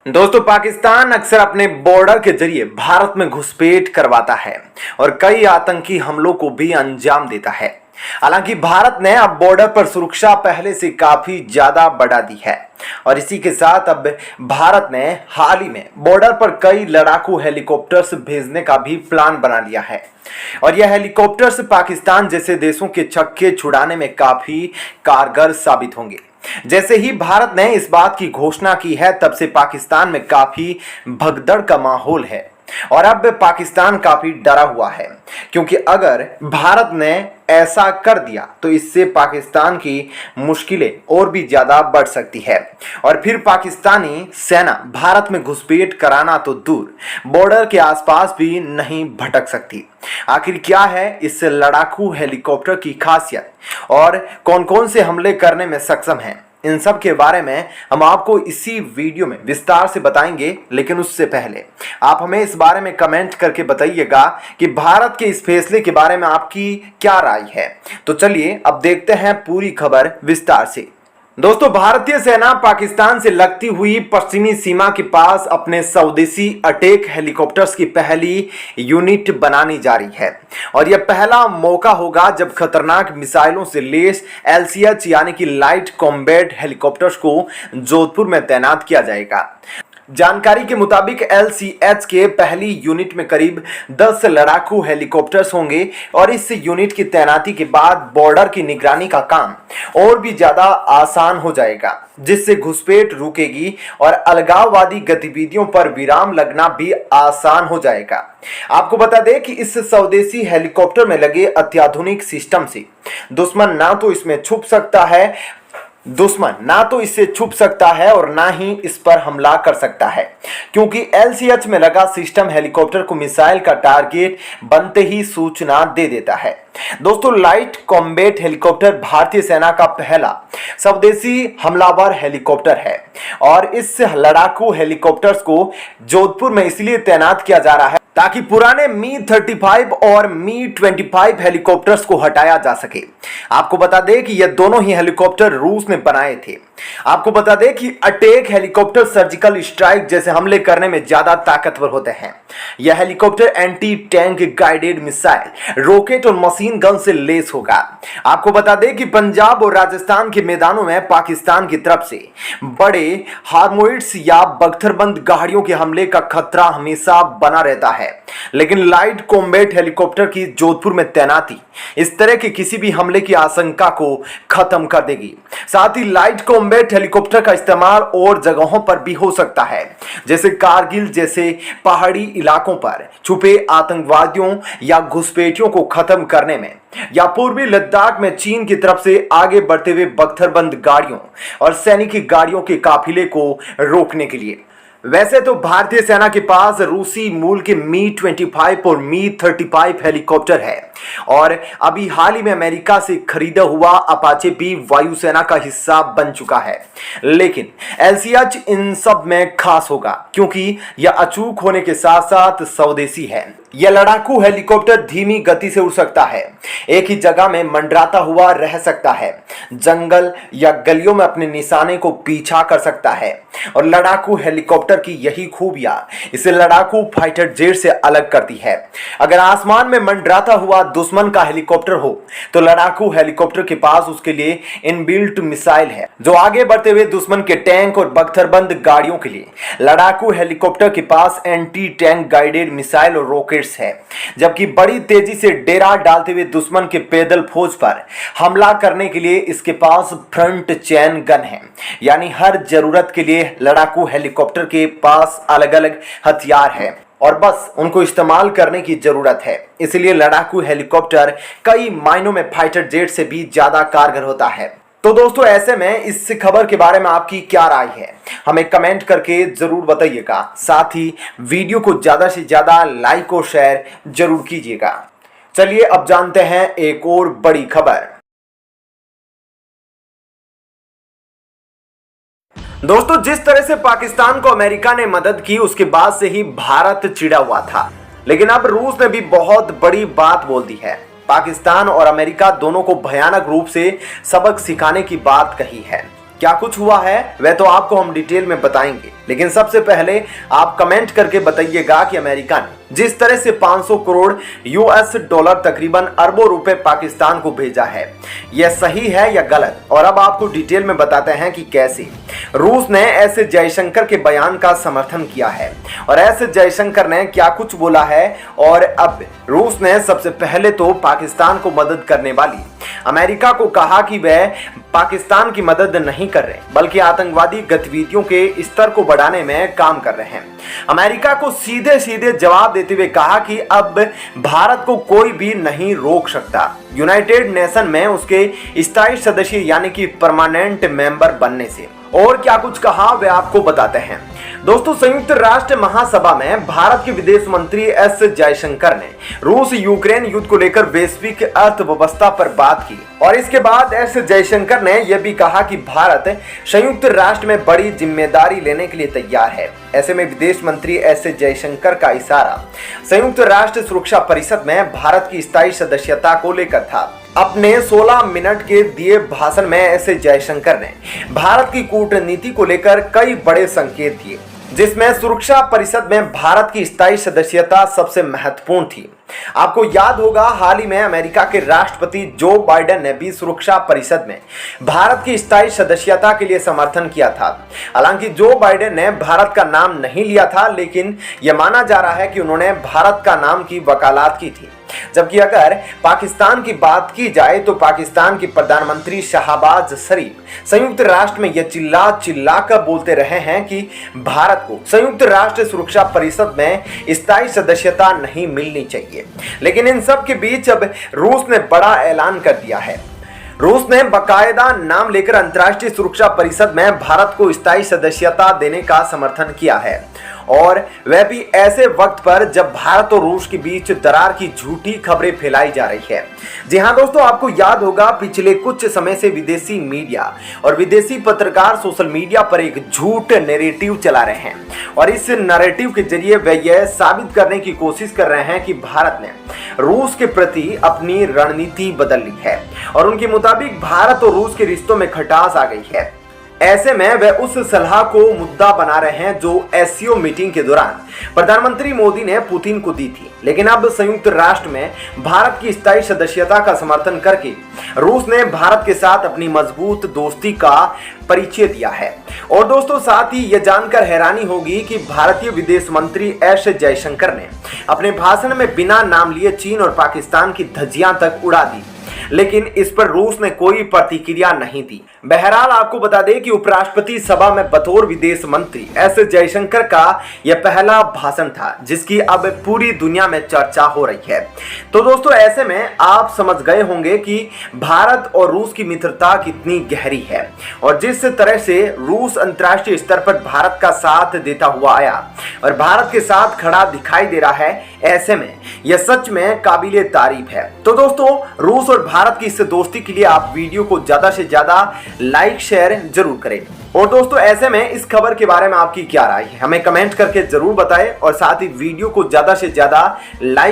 दोस्तों, पाकिस्तान अक्सर अपने बॉर्डर के जरिए भारत में घुसपैठ करवाता है और कई आतंकी हमलों को भी अंजाम देता है। हालांकि भारत ने अब बॉर्डर पर सुरक्षा पहले से काफी ज्यादा बढ़ा दी है और इसी के साथ अब भारत ने हाल ही में बॉर्डर पर कई लड़ाकू हेलीकॉप्टर्स भेजने का भी प्लान बना लिया है और यह हेलीकॉप्टर्स पाकिस्तान जैसे देशों के छक्के छुड़ाने में काफी कारगर साबित होंगे। जैसे ही भारत ने इस बात की घोषणा की है, तब से पाकिस्तान में काफी भगदड़ का माहौल है और अब पाकिस्तान काफी डरा हुआ है, क्योंकि अगर भारत ने ऐसा कर दिया तो इससे पाकिस्तान की मुश्किलें और भी ज्यादा बढ़ सकती है और फिर पाकिस्तानी सेना भारत में घुसपैठ कराना तो दूर, बॉर्डर के आसपास भी नहीं भटक सकती। आखिर क्या है इस लड़ाकू हेलीकॉप्टर की खासियत और कौन कौन से हमले करने में सक्षम है, इन सब के बारे में हम आपको इसी वीडियो में विस्तार से बताएंगे। लेकिन उससे पहले आप हमें इस बारे में कमेंट करके बताइएगा कि भारत के इस फैसले के बारे में आपकी क्या राय है। तो चलिए अब देखते हैं पूरी खबर विस्तार से। दोस्तों, भारतीय सेना पाकिस्तान से लगती हुई पश्चिमी सीमा के पास अपने स्वदेशी अटैक हेलीकॉप्टर्स की पहली यूनिट बनानी जा रही है और यह पहला मौका होगा जब खतरनाक मिसाइलों से लैस LCH यानी कि लाइट कॉम्बैट हेलीकॉप्टर्स को जोधपुर में तैनात किया जाएगा। जानकारी के मुताबिक LCH के पहली यूनिट में करीब 10 लड़ाकू हेलीकॉप्टर्स होंगे और इस यूनिट की तैनाती के बाद बॉर्डर की निगरानी का काम और भी ज्यादा आसान हो जाएगा, जिससे घुसपैठ रुकेगी और अलगाववादी गतिविधियों पर विराम लगना भी आसान हो जाएगा। आपको बता दें कि इस स्वदेशी हेलीकॉप्टर में लगे अत्याधुनिक सिस्टम से दुश्मन ना तो इससे छुप सकता है और ना ही इस पर हमला कर सकता है, क्योंकि LCH में लगा सिस्टम हेलीकॉप्टर को मिसाइल का टारगेट बनते ही सूचना दे देता है। दोस्तों, लाइट कॉम्बैट हेलीकॉप्टर भारतीय सेना का पहला स्वदेशी हमलावर हेलीकॉप्टर है और इस लड़ाकू हेलीकॉप्टर्स को जोधपुर में इसलिए तैनात किया जा रहा है ताकि पुराने Mi-35 और Mi-25 हेलीकॉप्टर्स को हटाया जा सके। आपको बता दें कि ये दोनों ही हेलीकॉप्टर रूस ने बनाए थे। आपको बता दें कि अटैक हेलीकॉप्टर सर्जिकल स्ट्राइक जैसे हमले करने में ज्यादा ताकतवर होते हैं। यह helicopter anti tank guided missile, rocket और मशीन गन से लैस होगा। आपको बता दें कि पंजाब और राजस्थान के मैदानों में पाकिस्तान की तरफ से बड़े हार्मोइड्स या बख्तरबंद गाड़ियों के हमले का खतरा हमेशा बना रहता है, लेकिन लाइट कॉम्बैट हेलीकॉप्टर की जोधपुर में तैनाती इस तरह के किसी भी हमले की आशंका को खत्म कर देगी। साथ ही लाइट कॉम्बैट हेलीकॉप्टर का इस्तेमाल और जगहों पर भी हो सकता है, जैसे कारगिल जैसे पहाड़ी इलाकों पर छुपे आतंकवादियों या घुसपैठियों को खत्म करने में, या पूर्वी लद्दाख में चीन की तरफ से आगे बढ़ते हुए बख्तरबंद गाड़ियों और सैनिक गाड़ियों के काफिले को रोकने के लिए। वैसे तो भारतीय सेना के पास रूसी मूल के Mi-25 और Mi-35 हेलीकॉप्टर है और अभी हाल ही में अमेरिका से खरीदा हुआ अपाचे भी वायुसेना का हिस्सा बन चुका है, लेकिन LCH इन सब में खास होगा क्योंकि यह अचूक होने के साथ साथ स्वदेशी है। यह लड़ाकू हेलीकॉप्टर धीमी गति से उड़ सकता है, एक ही जगह में मंडराता हुआ रह सकता है, जंगल या गलियों में अपने निशाने को पीछा कर सकता है और लड़ाकू हेलीकॉप्टर की यही खूबियां इसे लड़ाकू फाइटर जेट से अलग करती है। अगर आसमान में मंडराता हुआ दुश्मन का हेलीकॉप्टर हो तो लड़ाकू हेलीकॉप्टर के पास उसके लिए इनबिल्ट मिसाइल है, जो आगे बढ़ते हुए दुश्मन के टैंक और बख्तरबंद गाड़ियों के लिए लड़ाकू हेलीकॉप्टर के पास एंटी टैंक गाइडेड मिसाइल और रॉकेट्स है, जबकि बड़ी तेजी से डेरा डालते हुए दुश्मन के पैदल फौज पर हमला करने के लिए इसके पास फ्रंट चैन गन है। यानी हर जरूरत के लिए लड़ाकू हेलीकॉप्टर के पास अलग अलग हथियार है और बस उनको इस्तेमाल करने की जरूरत है। इसलिए लड़ाकू हेलीकॉप्टर कई मायनों में फाइटर जेट से भी ज्यादा कारगर होता है। तो दोस्तों, ऐसे में इस खबर के बारे में आपकी क्या राय है, हमें कमेंट करके जरूर बताइएगा। साथ ही वीडियो को ज्यादा से ज्यादा लाइक और शेयर जरूर कीजिएगा। चलिए अब जानते हैं एक और बड़ी खबर। दोस्तों, जिस तरह से पाकिस्तान को अमेरिका ने मदद की उसके बाद से ही भारत चिढ़ा हुआ था, लेकिन अब रूस ने भी बहुत बड़ी बात बोल दी है। पाकिस्तान और अमेरिका दोनों को भयानक रूप से सबक सिखाने की बात कही है। क्या कुछ हुआ है वह तो आपको हम डिटेल में बताएंगे, लेकिन सबसे पहले आप कमेंट करके बताइएगा कि अमेरिका ने जिस तरह से 500 करोड़ यूएस डॉलर तकरीबन अरबों रुपए पाकिस्तान को भेजा है, यह सही है या गलत। और अब आपको डिटेल में बताते हैं कि कैसे रूस ने एस जयशंकर के बयान का समर्थन किया है और एस जयशंकर ने क्या कुछ बोला है। और अब रूस ने सबसे पहले तो पाकिस्तान को मदद करने वाली अमेरिका को कहा कि वह पाकिस्तान की मदद नहीं कर रहे बल्कि आतंकवादी गतिविधियों के स्तर को बढ़ाने में काम कर रहे हैं। अमेरिका को सीधे सीधे जवाब देते हुए कहा कि अब भारत को कोई भी नहीं रोक सकता यूनाइटेड नेशन में उसके स्थायी सदस्य यानी कि परमानेंट मेंबर बनने से। और क्या कुछ कहा वे आपको बताते हैं। दोस्तों, संयुक्त राष्ट्र महासभा में भारत के विदेश मंत्री एस जयशंकर ने रूस यूक्रेन युद्ध को लेकर वैश्विक अर्थव्यवस्था पर बात की और इसके बाद एस जयशंकर ने यह भी कहा कि भारत संयुक्त राष्ट्र में बड़ी जिम्मेदारी लेने के लिए तैयार है। ऐसे में विदेश मंत्री एस जयशंकर का इशारा संयुक्त राष्ट्र सुरक्षा परिषद में भारत की स्थायी सदस्यता को लेकर था। अपने 16 मिनट के दिए भाषण में एस जयशंकर ने भारत की कूटनीति को लेकर कई बड़े संकेत दिए, जिसमें सुरक्षा परिषद में भारत की स्थायी सदस्यता सबसे महत्वपूर्ण थी। आपको याद होगा, हाल ही में अमेरिका के राष्ट्रपति जो बाइडेन ने भी सुरक्षा परिषद में भारत की स्थायी सदस्यता के लिए समर्थन किया था। हालांकि जो बाइडेन ने भारत का नाम नहीं लिया था, लेकिन यह माना जा रहा है कि उन्होंने भारत का नाम की वकालत की थी। जबकि अगर पाकिस्तान की बात की जाए तो पाकिस्तान के प्रधानमंत्री शहबाज शरीफ संयुक्त राष्ट्र में यह चिल्ला कर बोलते रहे हैं कि भारत को संयुक्त राष्ट्र सुरक्षा परिषद में स्थायी सदस्यता नहीं मिलनी चाहिए। लेकिन इन सब के बीच अब रूस ने बड़ा ऐलान कर दिया है। रूस ने बाकायदा नाम लेकर अंतर्राष्ट्रीय सुरक्षा परिषद में भारत को स्थायी सदस्यता देने का समर्थन किया है, और वह भी ऐसे वक्त पर जब भारत और रूस के बीच दरार की झूठी खबरें फैलाई जा रही है। जी हां दोस्तों, आपको याद होगा, पिछले कुछ समय से विदेशी मीडिया और विदेशी पत्रकार सोशल मीडिया पर एक झूठ नैरेटिव चला रहे हैं और इस नैरेटिव के जरिए वे यह साबित करने की कोशिश कर रहे हैं कि भारत ने रूस के प्रति अपनी रणनीति बदल ली है और उनके मुताबिक भारत और रूस के रिश्तों में खटास आ गई है। ऐसे में वे उस सलाह को मुद्दा बना रहे हैं जो एससीओ मीटिंग के दौरान प्रधानमंत्री मोदी ने पुतिन को दी थी। लेकिन अब संयुक्त राष्ट्र में भारत की स्थायी सदस्यता का समर्थन करके रूस ने भारत के साथ अपनी मजबूत दोस्ती का परिचय दिया है। और दोस्तों, साथ ही यह जानकर हैरानी होगी कि भारतीय विदेश मंत्री एस जयशंकर ने अपने भाषण में बिना नाम लिए चीन और पाकिस्तान की धज्जियां तक उड़ा दी, लेकिन इस पर रूस ने कोई प्रतिक्रिया नहीं दी। बहरहाल आपको बता दें कि उपराष्ट्रपति सभा में बतौर विदेश मंत्री एस जयशंकर का यह पहला भाषण था जिसकी अब पूरी दुनिया में चर्चा हो रही है। तो दोस्तों, ऐसे में आप समझ गए होंगे कि भारत और रूस की मित्रता कितनी गहरी है और जिस तरह से रूस अंतर्राष्ट्रीय स्तर पर भारत का साथ देता हुआ आया और भारत के साथ खड़ा दिखाई दे रहा है, ऐसे में यह सच में काबिले तारीफ है। तो दोस्तों, रूस और भारत की इस दोस्ती के लिए आप वीडियो को ज्यादा से ज्यादा लाइक शेयर जरूर करें। और दोस्तों, ऐसे में इस खबर के बारे में आपकी क्या राय है, हमें कमेंट करके जरूर बताएं और साथ ही वीडियो को ज्यादा से ज्यादा लाइक